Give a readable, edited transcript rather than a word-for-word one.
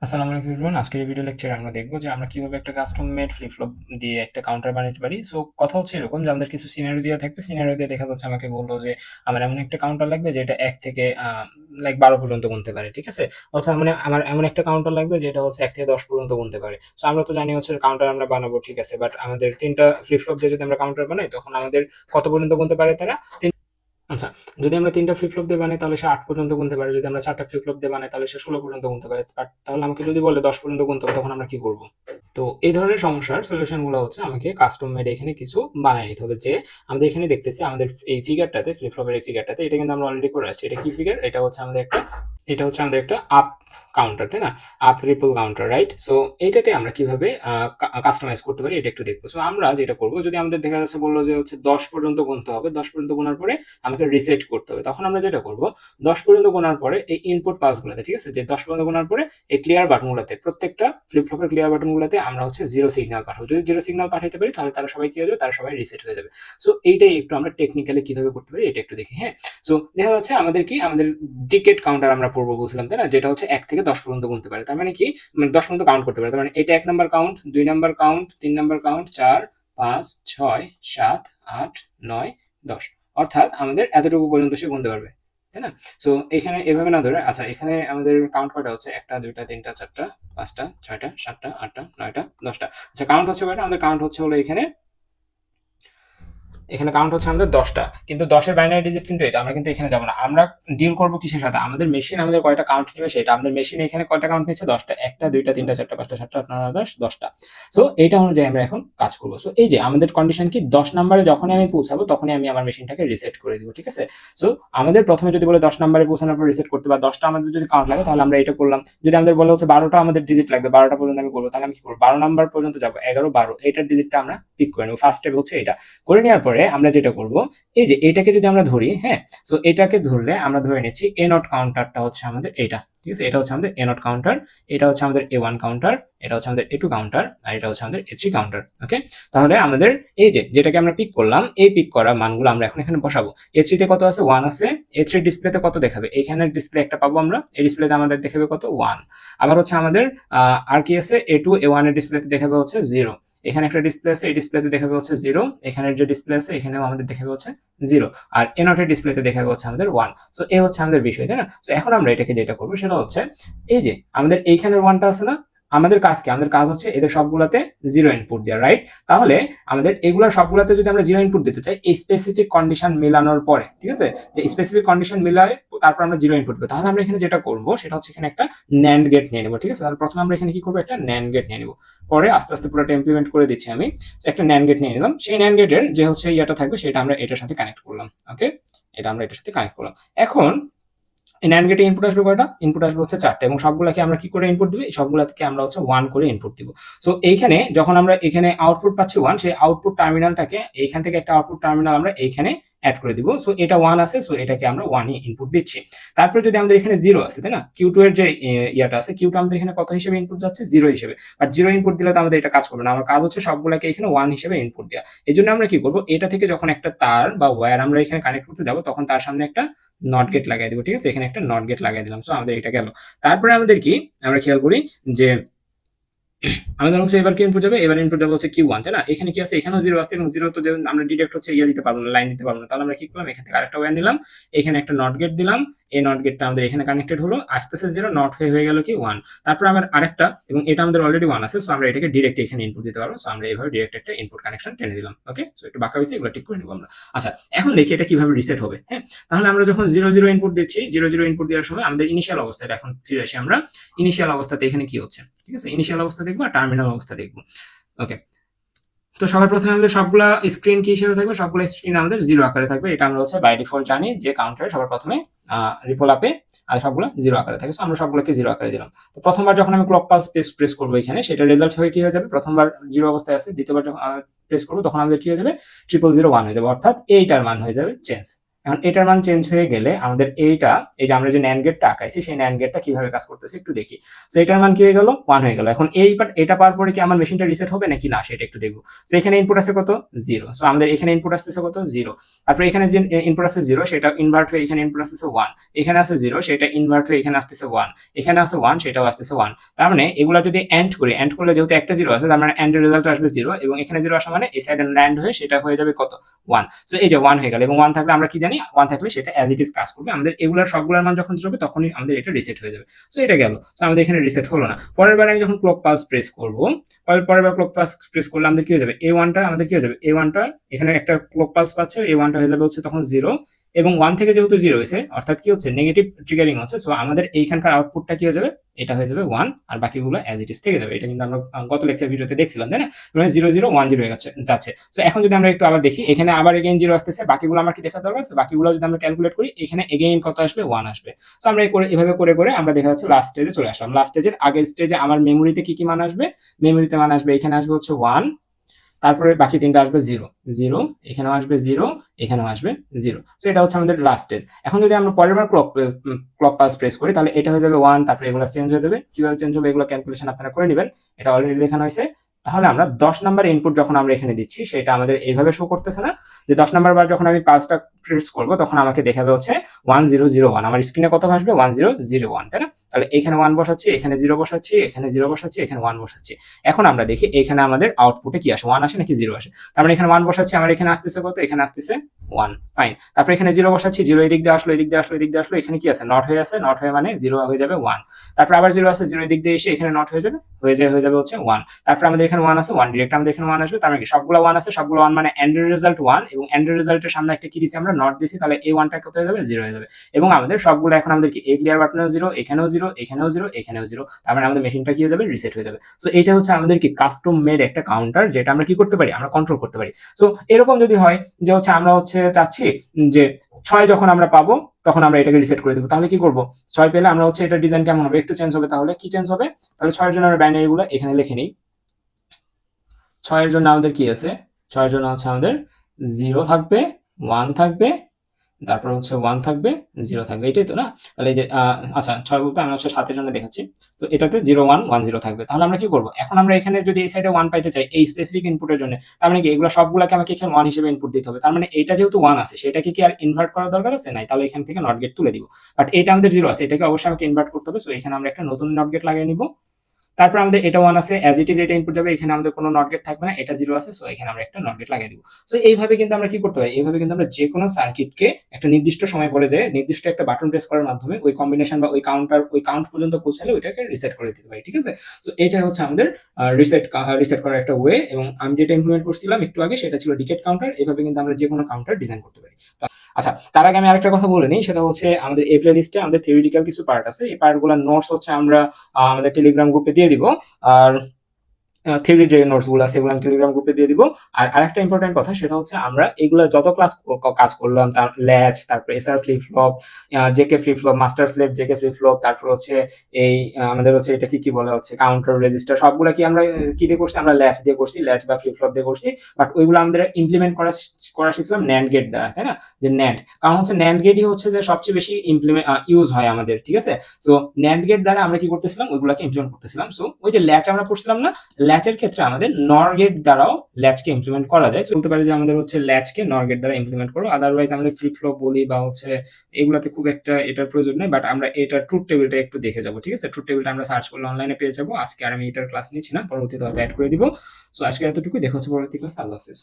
আসসালামু আলাইকুম এভরিওয়ান। আজকের এই ভিডিও লেকচারে আমরা দেখব যে আমরা কিভাবে একটা কাস্টম মেড ফ্লিপ ফ্লপ দিয়ে একটা কাউন্টার বানাতে পারি। সো কথা হচ্ছে এরকম যে আমাদের কিছু সিনারিও দেওয়া থাকবে। সিনারিও দিয়ে দেখা যাচ্ছে আমাকে বললো যে আমার এমন একটা কাউন্টার লাগবে যেটা ১ থেকে লাইক ১২ পর্যন্ত গুনতে পারে। ঠিক আছে? অথবা মানে আমার এমন একটা কাউন্টার লাগবে যেটা হচ্ছে ১ থেকে ১০ পর্যন্ত গুনতে পারে। সো আমরা তো জানি হচ্ছে কাউন্টার আমরা বানাবো, ঠিক আছে? বাট আমাদের ৩ টা ফ্লিপ ফ্লপ দিয়ে যদি আমরা কাউন্টার বানাই তখন আমাদের কত পর্যন্ত গুনতে পারে তারা? আচ্ছা, যদি আমরা ৩ টা ফ্লিপ ফ্লপ দিয়ে বানাই তাহলে সে ৮ পর্যন্ত গুনতে পারে। যদি আমরা ৪ টা ফ্লিপ ফ্লপ দিয়ে বানাই তাহলে সে ১৬ পর্যন্ত গুনতে পারে। বাট তাহলে আমাকে যদি বলে ১০ পর্যন্ত গুনতে হবে তখন আমরা কি করব? তো এই ধরনের সমস্যার সলিউশন গুলো হচ্ছে আমাকে কাস্টম মেড এখানে কিছু বানায় নিতে হবে। যে আমাদের এখানে দেখতেছি আমাদের এই ফিগারটাতে, ফ্লিপ ফ্লপের এই ফিগারটাতে, এটা কিন্তু আমরা অলরেডি করে আসছি। এটা কি ফিগার? এটা হচ্ছে আমাদের একটা আপ কাউন্টার, তাই না? Up ripple counter, right? So এইটাতে আমরা কিভাবে কাস্টমাইজ করতে পারি এটা একটু দেখবো। সো আমরা যেটা করবো, যদি আমাদের দেখা যাচ্ছে বললো যে হচ্ছে ১০ পর্যন্ত গুনতে হবে, ১০ পর্যন্ত গোনার পরে আমাকে রিসেট করতে হবে, তখন আমরা যেটা করবো, ১০ পর্যন্ত গোনার পরে এই ইনপুট পালসগুলোতে, ঠিক আছে, যে ১০ পর্যন্ত গোনার পরে এই ক্লিয়ার বাটনগুলোতে, প্রত্যেকটা ফ্লিপ ফ্লপের ক্লিয়ার বাটনগুলোতে আমরা হচ্ছে জিরো সিগন্যাল পাঠাবো। যদি জিরো সিগন্যাল পাঠাইতে পারি তাহলে তারা সবাই কি হয়ে যাবে, তারা সবাই রিসেট হয়ে যাবে। সো এইটাই একটু আমরা টেকনিক্যালি কিভাবে করতে পারি এটা একটু দেখি। হ্যাঁ, সো দেখা যাচ্ছে আমাদের টিকেট কাউন্টার আমরা পূর্ব বলছিলাম, তাই না, যেটা হচ্ছে ১ থেকে ১০ পর্যন্ত গুনতে পারে। তার মানে কি, মানে ১০ পর্যন্ত কাউন্ট করতে পারে। তার মানে এটা ১ number count, ২ number count, ৩ number count, ৪, ৫, ৬, ৭, ৮, ৯, ১০। অর্থাৎ আমাদের এতটুকু পর্যন্ত সে গুনতে পারবে, তাই না? সো এখানে এভাবে না ধরে, আচ্ছা এখানে আমাদের কাউন্ট কয়টা হচ্ছে, ১টা ২টা ৩টা ৪টা ৫টা ৬টা ৭টা ৮টা ৯টা ১০টা। আচ্ছা, কাউন্ট হচ্ছে কয়টা? আমাদের কাউন্ট হচ্ছে হলো এখানে কাউন্ট হচ্ছে আমাদের ১০টা, কিন্তু ১০ এর বাইনারি ডিজিট কিন্তু এটা। আমরা কিন্তু এখানে যাবো না, আমরা ডিল করবো কিসের সাথে? আমাদের মেশিন আমাদের কয়টা কাউন্ট নেবে সেটা। আমাদের মেশিন এখানে কয়টা কাউন্ট নিচ্ছে? ১০টা। ১টা ২টা ৩টা ৪টা ৫টা ৭টা ৮টা ৯ ১০, ১০টা। সো এইটা অনুযায়ী আমরা এখন কাজ করবো। সো এই যে আমাদের কন্ডিশন কি, ১০ নাম্বারে যখনই আমি পৌঁছাবো তখনই আমি আমার মেশিনটাকে রিসেট করে দিব, ঠিক আছে? সো আমাদের প্রথমে যদি বলে ১০ নাম্বারে পৌঁছানোর পর রিসেট করতে, বা ১০টা আমাদের যদি কাউন্ট লাগে তাহলে আমরা এটা করলাম। যদি আমাদের বলে হচ্ছে ১২টা আমাদের ডিজিট লাগবে, ১২টা পর্যন্ত আমি করবো, তাহলে আমি কি করবো, ১২ নাম্বার পর্যন্ত যাবো, ১১ ১২ এইটার ডিজিটটা আমরা পিক করে নেবো। ফার্স্ট স্টেপ হচ্ছে এটা। করে নেওয়ার পরে আমরা যেটা করবো, এই যে এটাকে যদি আমরা ধরি, হ্যাঁ, সো এটাকে ধরলে আমরা ধরে নিচ্ছি এ নট কাউন্টারটা হচ্ছে আমাদের এটা, ঠিক আছে? এটা হচ্ছে আমাদের এ নট কাউন্টার, এটা হচ্ছে আমাদের এ1 কাউন্টার, এটা হচ্ছে আমাদের এ2 কাউন্টার, আর এটা হচ্ছে আমাদের এ3 কাউন্টার। ওকে, তাহলে আমাদের এই যে যেটাকে আমরা পিক করলাম, এই পিক করা মানগুলো আমরা এখন এখানে বসাবো। এ3 তে কত আছে? 1 আছে। এ3 ডিসপ্লেতে কত দেখাবে? এখানে ডিসপ্লে একটা পাবো আমরা, এই ডিসপ্লেতে আমাদের দেখাবে কত? 1। আবার হচ্ছে আমাদের আর কি আছে, এ2 এ1 এর ডিসপ্লেতে দেখাবে হচ্ছে 0। এখানে একটা ডিসপ্লে আছে, এই ডিসপ্লেতে দেখাবে হচ্ছে 0। এখানের যে ডিসপ্লে আছে এখানেও আমাদের দেখাবে হচ্ছে 0। আর এ নটের ডিসপ্লেতে দেখাবে হচ্ছে আমাদের 1। সো এ হচ্ছে আমাদের বিষয়, তাই না? সো এখন আমরা এটাকে যেটা করবো সেটা হচ্ছে, এই যে আমাদের এইখানের 1টা আছে না, আমাদের কাজ কি? আমাদের কাজ হচ্ছে এদের সবগুলাতে 0 ইনপুট দেওয়া, রাইট? তাহলে আমাদের এগুলোর সবগুলাতে যদি আমরা 0 ইনপুট দিতে চাই, এই স্পেসিফিক কন্ডিশন মেলানোর পরে, ঠিক আছে, যে স্পেসিফিক কন্ডিশন মিলায় তারপর আমরা 0 ইনপুট দেবো, তাহলে আমরা এখানে যেটা করবো সেটা হচ্ছে এখানে একটা ন্যান্ড গেট নিয়ে নেবো, ঠিক আছে? তাহলে প্রথমে আমরা এখানে কি করবো, একটা ন্যান্ড গেট নিয়ে নেবো। পরে আস্তে আস্তে পুরোটা ইমপ্লিমেন্ট করে দিচ্ছি আমি। একটা ন্যান্ড গেট নিয়ে নিলাম। সেই ন্যান্ড গেটের যে হচ্ছে ইয়াটা থাকবে সেটা আমরা এটার সাথে কানেক্ট করলাম। ওকে, এটা আমরা এটার সাথে কানেক্ট করলাম। এখন এই ন্যান্ড গেটে ইনপুট আসবে কয়টা? ইনপুট আসবে হচ্ছে 4টা, এবং সবগুলাকে আমরা কি করে ইনপুট দিব? সবগুলা থেকে আমরা হচ্ছে 1 করে ইনপুট দিব। সো এইখানে যখন আমরা এখানে আউটপুট পাচ্ছি 1, সেই আউটপুট টার্মিনালটাকে এইখান থেকে একটা আউটপুট টার্মিনাল আমরা এইখানে অ্যাড করে দিব। সো এটা 1 আছে, সো এটাকে আমরা 1ই ইনপুট দিচ্ছি। তারপরে যদি আমাদের এখানে 0 আছে, তাই না, Q2 এর যে ইয়াটা আছে, Q2 আমাদের এখানে কত হিসেবে ইনপুট যাচ্ছে? 0 হিসেবে। আর 0 ইনপুট দিলে তো আমাদের এটা কাজ করবে না, আমার কাজ হচ্ছে সবগুলাকে এখানে 1 হিসেবে ইনপুট দেওয়া। এজন্য আমরা কি করব, এটা থেকে যখন একটা তার বা ওয়্যার আমরা এখানে কানেক্ট করতে যাব তখন তার সামনে একটা নট গেট লাগাই দিব, ঠিক আছে? এখানে একটা নট গেট লাগাই দিলাম। সো আমাদের এটা গেল। তারপরে আমাদের কি, আমরা খেয়াল করি যে আমাদের হচ্ছে এবার কি ইনপুট যাবে? এবার ইনপুট যাবে হচ্ছে Q1, তাই না? এখানে কি আছে? এখানেও 0 আছে, এবং 0 তো আমরা ডিরেক্ট হচ্ছে ইয়া দিতে পারবো না, লাইন দিতে পারবো না। তাহলে আমরা কি করলাম, এখান থেকে আরেকটা ওয়্যার নিলাম, এখানে একটা নট গেট দিলাম। এই নট গেটটা আমাদের এখানে কানেক্টেড হলো, আস্তে আস্তে 0 নট হয়ে গেল কি 1। তারপর আবার আরেকটা, এবং এটা আমাদের অলরেডি 1 আছে, সো আমরা এটাকে ডিরেক্ট এখানে ইনপুট দিতে পারবো। সো আমরা এইভাবে ডিরেক্ট একটা ইনপুট কানেকশন টেনে দিলাম। ওকে, সো একটু বাঁকা হয়েছে, এগুলো ঠিক করে নিবো আমরা। আচ্ছা, এখন দেখি এটা কিভাবে রিসেট হবে। হ্যাঁ, তাহলে আমরা যখন 0 0 ইনপুট দিচ্ছি, 0 0 ইনপুট দেওয়ার সময় আমাদের ইনিশিয়াল অবস্থায় এখন ফিরে আসি আমরা। ইনিশিয়াল অবস্থাতে এখানে কি হচ্ছে, ঠিক আছে? ইনিশিয়াল অবস্থা দেখবো আর টার্মিনাল অবস্থা দেখবো। ওকে, তো সবার প্রথমে আমাদের সবগুলা স্ক্রিন কি হিসেবে থাকবে? সবগুলো স্ক্রিন আমাদের 0 আকারে থাকবে। এটা আমরা হচ্ছে বাই ডিফল্ট জানি যে কাউন্টারে সবার প্রথমে রিপল আপে আর সবগুলো 0 আকারে থাকে। সো আমরা সবগুলোকে 0 আকারে দিলাম। তো প্রথমবার যখন আমি ক্লক পালস প্রেস করবো এখানে, সেটা রেজাল্ট হয়ে কি হয়ে যাবে? প্রথমবার 0 অবস্থায় আছে, দ্বিতীয়বার যখন প্রেস করবো তখন আমাদের কি হয়ে যাবে? 0001 হয়ে যাবে, অর্থাৎ এইটার মান হয়ে যাবে চেঞ্জ। এখন এটার মান চেঞ্জ হয়ে গেলে আমাদের এইটা, এই যে আমরা যে ন্যান্ড গেটটা আঁকাইছি সেই ন্যান্ড গেটটা কিভাবে কাজ করতেছে একটু দেখি। তো এটার মান কি হয়ে গেল 1 হয়ে গেল। এখন এটা পাওয়ার পরে কি আমার মেশিনটা রিসেট হবে নাকি না সেটা একটু দেখবো। তো এখানে ইনপুট আছে কত 0, সো আমাদের এখানে ইনপুট আসতেছে কত 0, তারপরে এখানে যে ইনপুট আছে 0 সেটা ইনভার্ট হয়ে এখানে ইনপুট আসতেছে 1, এখানে আছে 0 সেটা ইনভার্ট হয়ে এখানে আসতেছে 1, এখানে আছে 1 সেটাও আসতেছে 1। তার মানে এগুলা যদি এন্ড করি, এন্ড করলে যেহেতু একটা 0 আছে তার মানে এন্ড এর রেজাল্ট আসবে 0, এবং এখানে 0 আসা মানে এই সাইডে ল্যান্ড হয়ে সেটা হয়ে যাবে কত 1। সো এই যে 1 হয়ে গেল, এবং 1 থাকলে আমরা কি জানি 1 থাকলে সেটা অ্যাজ ইট ইজ কাজ করবে। আমাদের এগুলার সবগুলোর মান যখন 0 হবে তখনই আমাদের এটা রিসেট হয়ে যাবে। সো এটা গেল। সো আমাদের এখানে রিসেট হলো না। পরের বার আমি যখন ক্লক পালস প্রেস করব, পরের বার ক্লক পালস প্রেস করলে আমাদের কি হয়ে যাবে, A1 টা আমাদের কি হয়ে যাবে, A1 টা এখানে একটা ক্লক পালস পাচ্ছে, A1 টা হয়ে যাবে হচ্ছে তখন 0, এবং 1 থেকে যেহেতু 0 হয়েছে অর্থাৎ কি হচ্ছে নেগেটিভ ট্রিগারিং হচ্ছে। সো আমাদের এইখানকার আউটপুটটা কি হয়ে যাবে, এটা হয়ে যাবে 1, আর বাকিগুলো অ্যাজ ইট ইজ থেকে যাবে। এটা কিন্তু আমরা গত লেকচার ভিডিওতে দেখছিলাম, তাই না? মানে 0 0 1 0 হয়ে যাচ্ছে। সো এখন যদি আমরা একটু আবার দেখি, এখানে আবার এগেইন 0 আসতেছে, বাকিগুলো আমার কি দেখা দরকার আছে, বাকিগুলো যদি আমরা ক্যালকুলেট করি এখানে এগেইন কত আসবে 1 আসবে। সো আমরা এভাবে করে করে আমরা দেখা যাচ্ছে লাস্ট স্টেজে চলে আসলাম। লাস্ট স্টেজের আগের স্টেজে আমার মেমোরিতে কি কি মান আসবে, মেমোরিতে মান আসবে এখানে আসবে হচ্ছে 1, তারপরে বাকি তিনটা আসবে 0 0, এখানেও আসবে 0, এখানেও আসবে 0। সো এটা হচ্ছে আমাদের লাস্ট স্টেজ। এখন যদি আমরা পরের বার ক্লক পালস প্রেস করি তাহলে এটা হয়ে যাবে 1, তারপরে এগুলো চেঞ্জ হয়ে যাবে। কিভাবে চেঞ্জ হবে এগুলো ক্যালকুলেশন আপনারা করে নেবেন, এটা অলরেডি লেখানো হয়েছে। তাহলে আমরা 10 নাম্বার ইনপুট যখন আমরা এখানে দিচ্ছি সেটা আমাদের এইভাবে শো করতেছে না, যে 10 নাম্বার বার যখন আমি পালসটা প্রেস করব তখন আমাকে দেখাবে হচ্ছে 1001, আমার স্ক্রিনে কত আসবে 1001, তাই না? তাহলে এখানে 1 বসাচ্ছি, এখানে 0 বসাচ্ছি, এখানে 0 বসাচ্ছি, এখানে 1 বসাচ্ছি। এখন আমরা দেখি এখানে আমাদের আউটপুটে কি আসে, 1 আসে নাকি 0 আসে। তার মানে এখানে 1 বসাচ্ছি, আমার এখানে আসতেছে কত, এখানে আসতেছে 1, ফাইন। তারপরে এখানে 0 বসাচ্ছি, 0 এই দিক দিয়ে আসলো, এই দিক দিয়ে আসলো, এই দিক দিয়ে আসলো, এখানে কি আছে নট হয়ে আছে, নট হয়ে মানে 0 হয়ে যাবে 1। তারপর আবার 0 আছে, 0 এই দিক দিয়ে এসে এখানে নট হয়ে যাবে হচ্ছে 1। তারপর আমাদের এখানে 1 আছে, 1 ডিরেক্ট আমাদের এখানে 1 আসবে। তার মানে কি সবগুলো 1 আছে, সবগুলো 1 মানে এন্ড রেজাল্ট 1, এবং এন্ড রেজাল্টের সামনে একটা কি দিছি আমরা, নট দিছি, তাহলে এই 1টা কত হয়ে যাবে 0 হয়ে যাবে। এবং আমাদের সবগুলো এখন আমাদের কি, এ ক্লিয়ার বাটনেও 0, এখানেও 0, এখানেও 0, এখানেও 0, তার মানে আমাদের মেশিনটা কি হয়ে যাবে, রিসেট হয়ে যাবে। সো এটা হচ্ছে আমাদের কি কাস্টম মেড একটা কাউন্টার, যেটা আমরা কি করতে পারি, আমরা কন্ট্রোল করতে পারি। সো এরকম যদি হয় যে হচ্ছে আমরা হচ্ছে চাচ্ছি যে 6 যখন আমরা পাবো তখন আমরা এটাকে রিসেট করে দেবো, তাহলে কি করব, 6 পেলে আমরা হচ্ছে এটা ডিজাইন কেমন হবে একটু চেঞ্জ হবে। তাহলে কি চেঞ্জ হবে, তাহলে 6 এর জন্য আমরা বাইনারি গুলো এখানে লিখে নিই। 6 এর জন্য আমাদের কি আছে, 6 এর জন্য হচ্ছে আমাদের 0 থাকবে, 1 থাকবে, তারপর হচ্ছে 1 থাকবে, 0 থাকবে, এটাই তো না? তাহলে এই যে আচ্ছা 6 বলতে আমি হচ্ছে 7 এর জন্য দেখাচ্ছি। তো এটাতে 0 1 1 0 থাকবে। তাহলে আমরা কি করব, এখন আমরা এখানে যদি এই সাইডে 1 পাইতে চাই এই স্পেসিফিক ইনপুটের জন্য, তার মানে কি এগুলো সবগুলোকে আমাকে এখানে 1 হিসেবে ইনপুট দিতে হবে। তার মানে এটা যেহেতু 1 আছে সেটাকে কি আর ইনভার্ট করার দরকার আছে নাই, তাহলে এখান থেকে নট গেট তুলে দিব। বাট এটা আমাদের 0 আছে, এটাকে অবশ্যই আমাকে ইনভার্ট করতে হবে। সো এখানে আমরা একটা নতুন নট গেট লাগিয়ে নিব। তারপর আমাদের এটা 1 আছে, অ্যাজ ইট ইজ এটা ইনপুট যাবে, এখানে আমাদের কোনো নট গেট থাকবে না, এটা 0 আছে, সো এখানে আমরা একটা নট গেট লাগিয়ে দিব। সো এইভাবে কিন্তু আমরা কি করতে পারি, এইভাবে কিন্তু আমরা যে কোনো সার্কিটকে একটা নির্দিষ্ট সময় পরে যে নির্দিষ্ট একটা বাটন প্রেস করার মাধ্যমে ওই কম্বিনেশন বা ওই কাউন্ট পর্যন্ত পৌঁছালে ওইটাকে রিসেট করে দিতে পারি, ঠিক আছে? সো এটা হচ্ছে আমাদের রিসেট করার একটা ওয়ে। এবং আমি যেটা ইমপ্লিমেন্ট করছিলাম একটু আগে সেটা ছিল ডিকেট কাউন্টার। এভাবে কিন্তু আমরা যে কোনো কাউন্টার ডিজাইন করতে পারি। আচ্ছা, তার আগে আমি আরেকটা কথা বলে নিই, সেটা হচ্ছে আমাদের এই প্লে লিস্টে আমাদের থিওরিটিক্যাল কিছু পার্ট আছে, এই পার্টগুলোর নোটস হচ্ছে আমরা আমাদের টেলিগ্রাম গ্রুপে দিয়ে দিব। আর থিওরির যে নোটস গুলো আছে এগুলো আমি টেলিগ্রাম গ্রুপে দিয়ে দিব। আর আরেকটা ইম্পর্টেন্ট কথা সেটা হচ্ছে আমরা এগুলো যত কাজ করলাম, তার ল্যাচ, তারপর SR flip flop, JK flip flop, master slave, JK flip flop, তারপর হচ্ছে এই আমাদের হচ্ছে এটা কি বলা হচ্ছে কাউন্টার রেজিস্টার, সবগুলো কি আমরা কি দিয়ে করছি, আমরা ল্যাচ দিয়ে করছি, ল্যাচ বা ফ্লিপ ফ্লপ দিয়ে করছি। বাট ওইগুলো আমাদের ইমপ্লিমেন্ট করা শিখলাম ন্যান্ড গেট দ্বারা, তাই না? যে ন্যান্ড, কারণ হচ্ছে ন্যান্ড গেটই হচ্ছে যে সবচেয়ে বেশি ইউজ হয় আমাদের, ঠিক আছে? সো ন্যান্ড গেট দ্বারা আমরা কি করতেছিলাম, ওইগুলোকে ইমপ্লিমেন্ট করতেছিলাম। সো ওই যে ল্যাচ আমরা পড়ছিলাম না, ল্যাচের ক্ষেত্রে আমাদের নর গেট দ্বারাও ল্যাচকে ইমপ্লিমেন্ট করা যায়। বলতে পারি যে আমাদের হচ্ছে ল্যাচকে নর গেট দ্বারা ইমপ্লিমেন্ট করো। আদারওয়াইজ আমাদের ফ্লিপ ফ্লপ বলি বা হচ্ছে এগুলাতে খুব একটা এটার প্রয়োজন নেই। বাট আমরা এটার ট্রুথ টেবিলটা একটু দেখে যাবো, ঠিক আছে? ট্রুথ টেবিলটা আমরা সার্চ করলে অনলাইনে পেয়ে যাবো। আজকে আর আমি এটার ক্লাস নিচ্ছি না, পরবর্তীতে হয়তো অ্যাড করে দিব। সো আজকে এতটুকুই, দেখা হচ্ছে পরবর্তী ক্লাস। আল্লাহ হাফেজ।